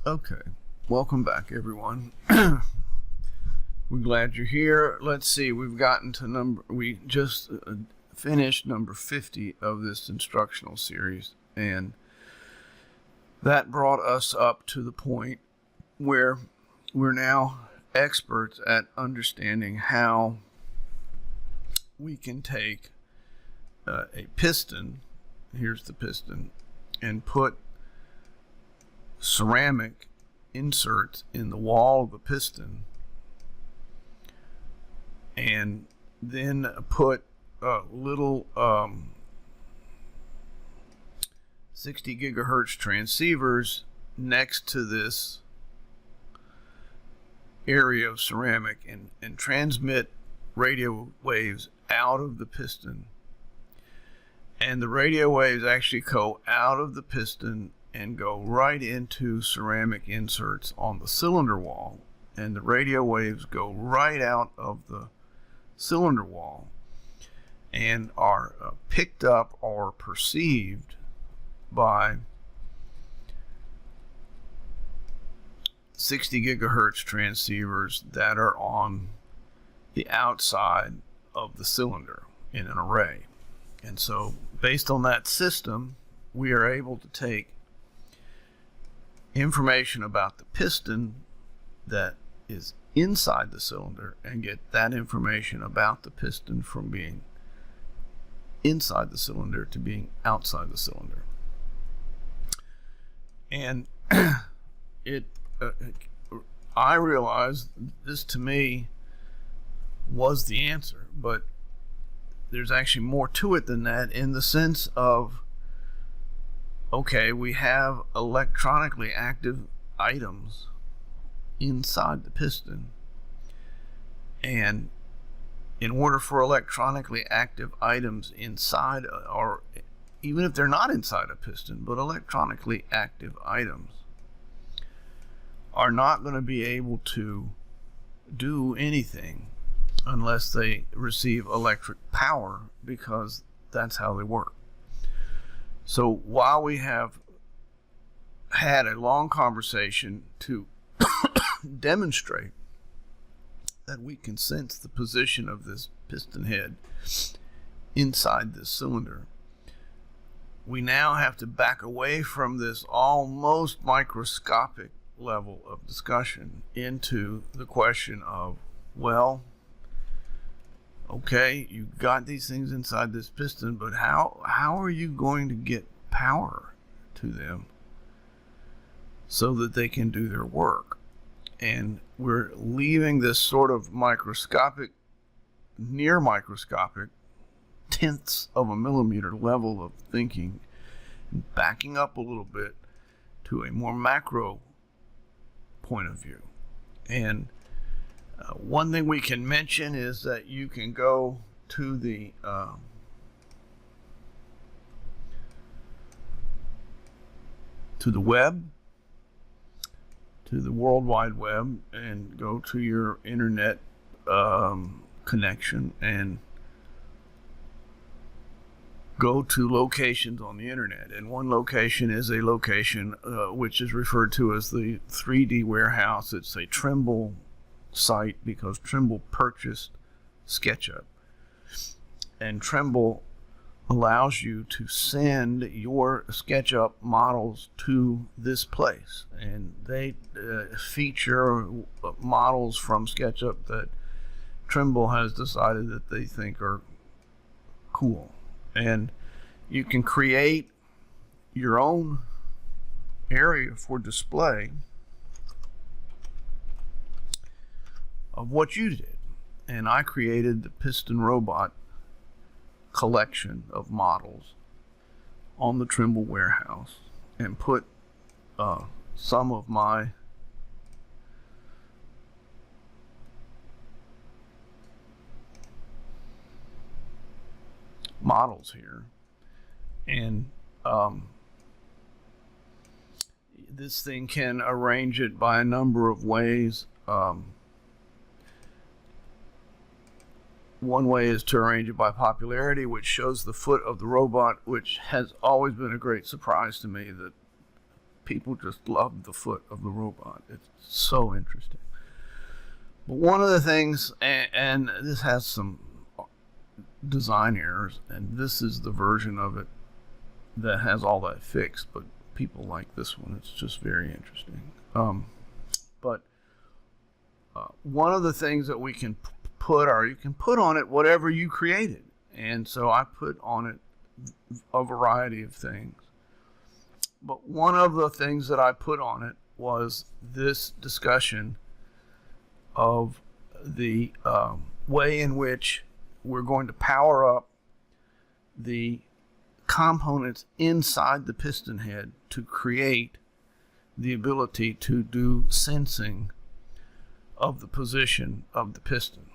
Okay, welcome back everyone. We're glad you're here. Let's see, we just finished number 50 of this instructional series, and that brought us up to the point where we're now experts at understanding how we can take a piston, here's the piston, and put ceramic inserts in the wall of the piston, and then put little 60 gigahertz transceivers next to this area of ceramic and transmit radio waves out of the piston. And the radio waves actually go out of the piston and go right into ceramic inserts on the cylinder wall, and the radio waves go right out of the cylinder wall and are picked up or perceived by 60 gigahertz transceivers that are on the outside of the cylinder in an array. And so based on that system, we are able to take information about the piston that is inside the cylinder and get that information about the piston from being inside the cylinder to being outside the cylinder. And I realized this to me was the answer, but there's actually more to it than that, in the sense of, okay, we have electronically active items inside the piston, and in order for electronically active items inside, or even if they're not inside a piston, but electronically active items are not going to be able to do anything unless they receive electric power, because that's how they work. So while we have had a long conversation to demonstrate that we can sense the position of this piston head inside this cylinder, we now have to back away from this almost microscopic level of discussion into the question of, well, okay, you got these things inside this piston, but how are you going to get power to them so that they can do their work? And we're leaving this sort of microscopic, near microscopic, tenths of a millimeter level of thinking, and backing up a little bit to a more macro point of view. And one thing we can mention is that you can go to the web, to the World Wide Web, and go to your internet connection and go to locations on the internet. And one location is a location which is referred to as the 3D Warehouse. It's a Trimble site because Trimble purchased SketchUp, and Trimble allows you to send your SketchUp models to this place, and they feature models from SketchUp that Trimble has decided that they think are cool. And you can create your own area for display of what you did. And I created the PistonRobot collection of models on the Trimble Warehouse and put some of my models here. And this thing can arrange it by a number of ways. One way is to arrange it by popularity, which shows the foot of the robot, which has always been a great surprise to me, that people just love the foot of the robot. It's so interesting. But one of the things, and this has some design errors, and this is the version of it that has all that fixed, but people like this one. It's just very interesting. But one of the things that we can put, or you can put on it whatever you created. And so I put on it a variety of things. But one of the things that I put on it was this discussion of the way in which we're going to power up the components inside the piston head to create the ability to do sensing of the position of the piston.